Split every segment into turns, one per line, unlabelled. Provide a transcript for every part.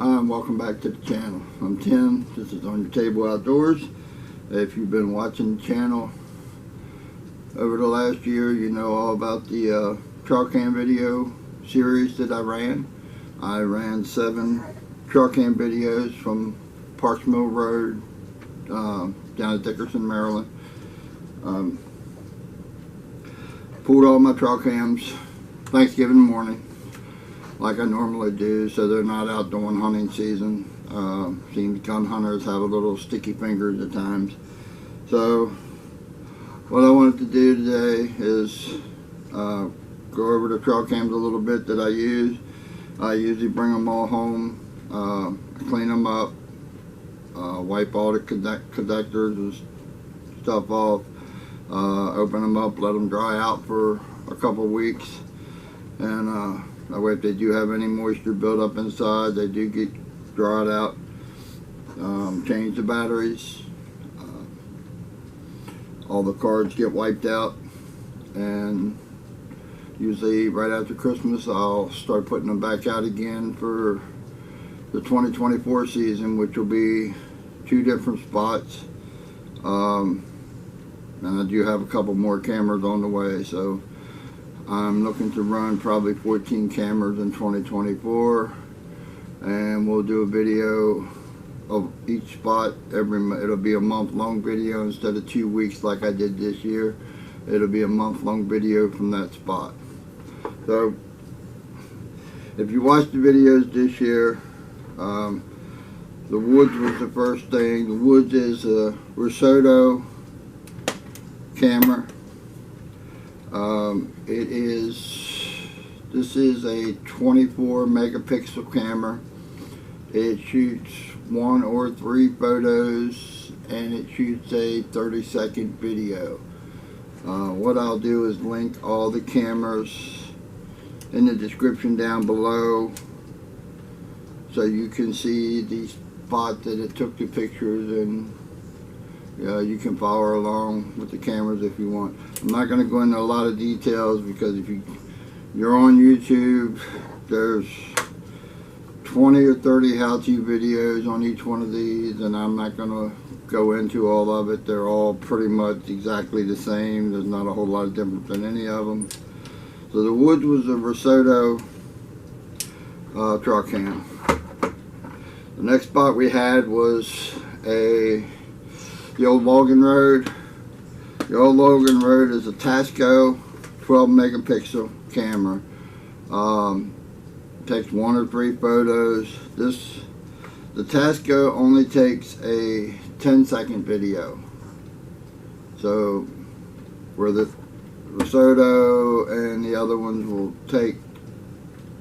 Hi, and welcome back to the channel. I'm Tim. This is On Your Table Outdoors. If you've been watching the channel over the last year, you know all about the trail cam video series that I ran. I ran 7 trail cam videos from Parks Mill Road down at Dickerson, Maryland. Pulled all my trail cams Thanksgiving morning, like I normally do, so they're not out during hunting season. Seems gun hunters have a little sticky fingers at times. So what I wanted to do today is go over the trail cams a little bit that I use. I usually bring them all home, clean them up, wipe all the conductors and stuff off, open them up, let them dry out for a couple weeks, and that way if they do have any moisture built up inside, they do get dried out. Change the batteries, all the cards get wiped out, and usually right after Christmas I'll start putting them back out again for the 2024 season, which will be 2 different spots. And I do have a couple more cameras on the way, so I'm looking to run probably 14 cameras in 2024, and we'll do a video of each spot it'll be a month-long video instead of 2 weeks like I did this year. It'll be a month-long video from that spot. So if you watch the videos this year, the woods was the first thing. The woods is a risotto camera. This is a 24 megapixel camera. It shoots 1 or 3 photos, and it shoots a 30-second video. What I'll do is link all the cameras in the description down below, so you can see the spot that it took the pictures, and you can follow along with the cameras if you want. I'm not going to go into a lot of details, because if you're on YouTube, there's 20 or 30 how-to videos on each one of these, and I'm not going to go into all of it. They're all pretty much exactly the same. There's not a whole lot of difference in any of them. So the woods was a risotto trail cam. The next spot we had was the old Logan Road. The old Logan Road is a Tasco 12 megapixel camera. Takes 1 or 3 photos. The Tasco only takes a 10-second video. So where the risotto and the other ones will take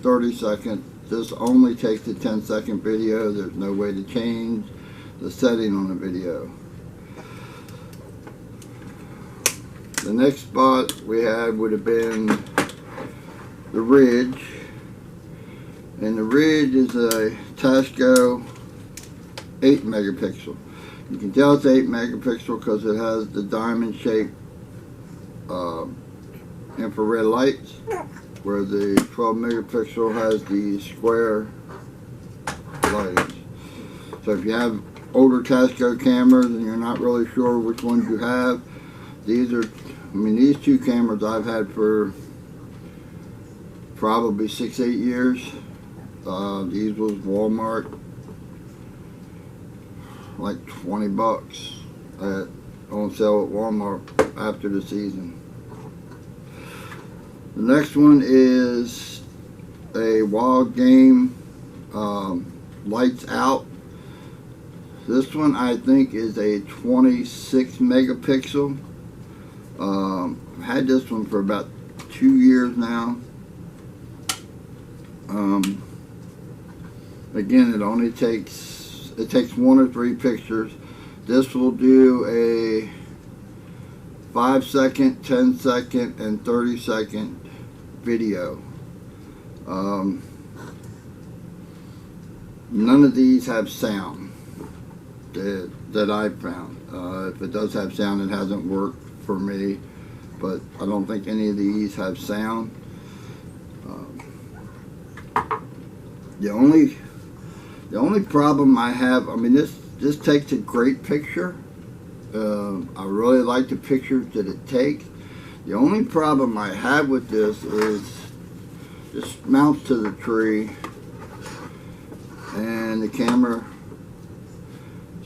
30 seconds, this only takes a 10-second video. There's no way to change the setting on the video. The next spot we had would have been the Ridge, and the Ridge is a Tasco 8 megapixel. You can tell it's 8 megapixel because it has the diamond shaped infrared lights, where the 12 megapixel has the square lights. So if you have older Tasco cameras and you're not really sure which ones you have, these 2 cameras I've had for probably 6-8 years. These was Walmart, like 20 bucks on sale at Walmart after the season. The next one is a wild game lights out. This one I think is a 26 megapixel. I've had this one for about 2 years now. Again, it takes 1 or 3 pictures. This will do a 5-second, 10-second, and 30-second video. None of these have sound that I've found. If it does have sound, it hasn't worked for me, but I don't think any of these have sound. The The only problem I have, I mean, this takes a great picture. I really like the pictures that it takes. The only problem I have with this is this mounts to the tree and the camera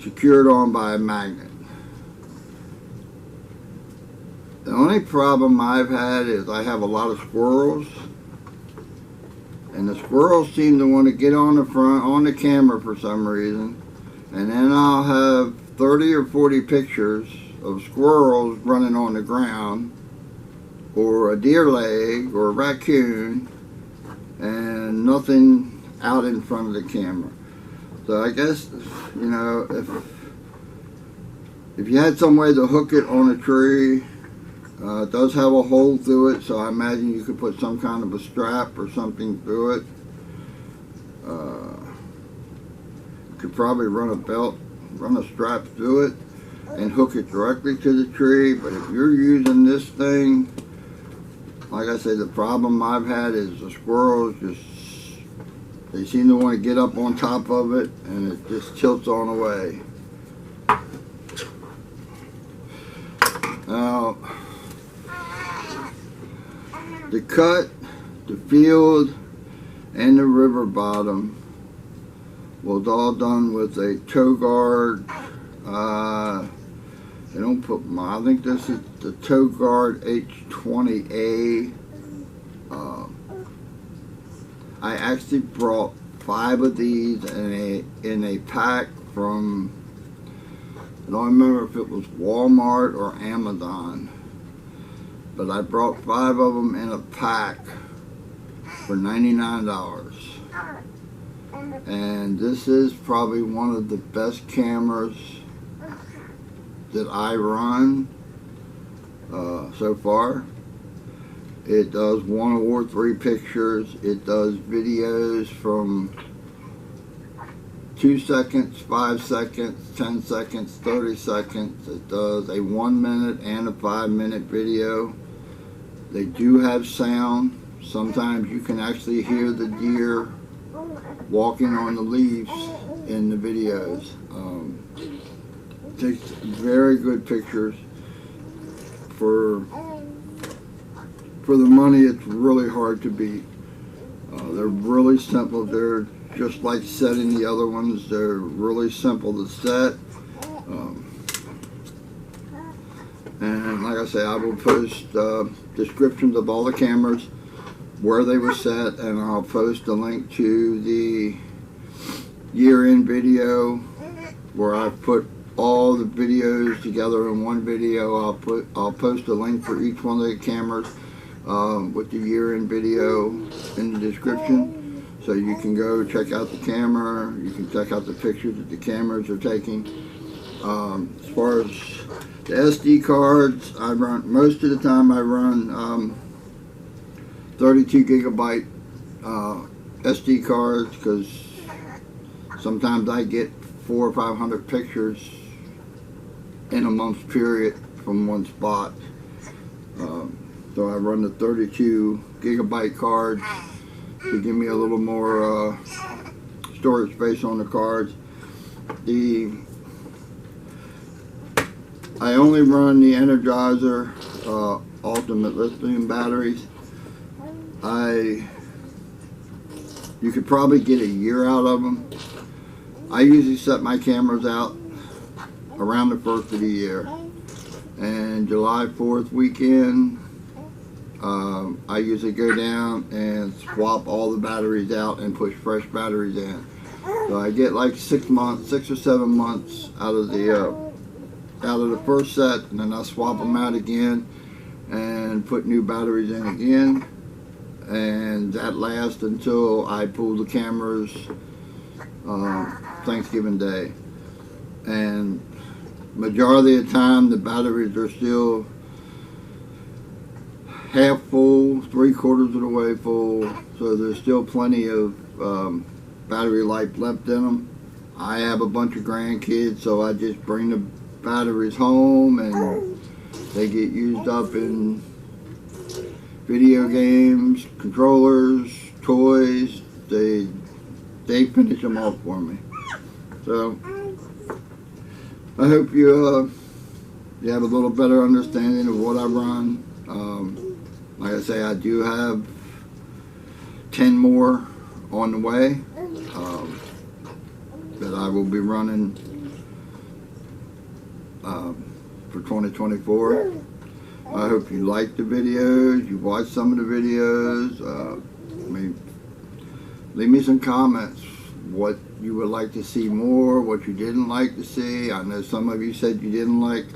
secured on by a magnet. The only problem I've had is I have a lot of squirrels, and the squirrels seem to want to get on the front, on the camera for some reason, and then I'll have 30 or 40 pictures of squirrels running on the ground, or a deer leg, or a raccoon, and nothing out in front of the camera. So I guess, you know, if you had some way to hook it on a tree, it does have a hole through it, so I imagine you could put some kind of a strap or something through it. You could probably run a strap through it and hook it directly to the tree. But if you're using this thing, like I said, the problem I've had is the squirrels they seem to want to get up on top of it, and it just tilts on away. Now, the cut, the field, and the river bottom was all done with a toe guard. They don't put I think this is the toe guard H20A. I actually brought 5 of these in a pack from, I don't remember if it was Walmart or Amazon, but I brought 5 of them in a pack for $99. And this is probably one of the best cameras that I run so far. It does 1 or 3 pictures. It does videos from 2 seconds, 5 seconds, 10 seconds, 30 seconds. It does a 1 minute and a 5 minute video. They do have sound. Sometimes you can actually hear the deer walking on the leaves in the videos. Takes very good pictures. For the money, it's really hard to beat. They're really simple. They're just like setting the other ones. They're really simple to set. And like I say, I will post descriptions of all the cameras, where they were set, and I'll post a link to the year-end video where I've put all the videos together in one video. I'll post a link for each one of the cameras with the year-end video in the description, so you can go check out the camera. You can check out the pictures that the cameras are taking. As far as the SD cards, I run most of the time. I run 32 gigabyte SD cards, because sometimes I get 400 or 500 pictures in a month's period from one spot. So I run the 32 gigabyte card to give me a little more storage space on the cards. I only run the Energizer Ultimate Lithium batteries. You could probably get a year out of them. I usually set my cameras out around the 1st of the year, and July 4th weekend, I usually go down and swap all the batteries out and push fresh batteries in. So I get like 6 or 7 months out of the first set, and then I swap them out again and put new batteries in again, and that lasts until I pull the cameras Thanksgiving Day. And majority of the time the batteries are still half full, 3/4 of the way full, so there's still plenty of battery life left in them. I have a bunch of grandkids, so I just bring the batteries home and they get used up in video games, controllers, toys. they finish them off for me. So I hope you have a little better understanding of what I run. Like I say, I do have 10 more on the way that I will be running for 2024. I hope you like the videos, you watch some of the videos. Leave me some comments what you would like to see more, what you didn't like to see. I know some of you said you didn't like,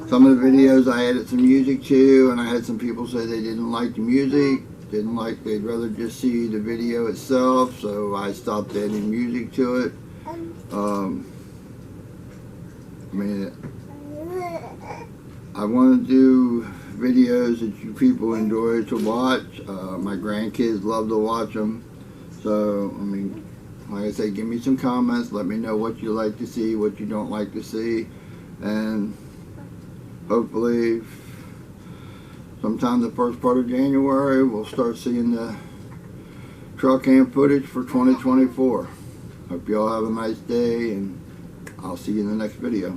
some of the videos I added some music to, and I had some people say they didn't like the music, they'd rather just see the video itself, so I stopped adding music to it. I want to do videos that you people enjoy to watch. My grandkids love to watch them. So, like I say, give me some comments. Let me know what you like to see, what you don't like to see. And hopefully, sometime the first part of January, we'll start seeing the truck cam footage for 2024. Hope you all have a nice day, and I'll see you in the next video.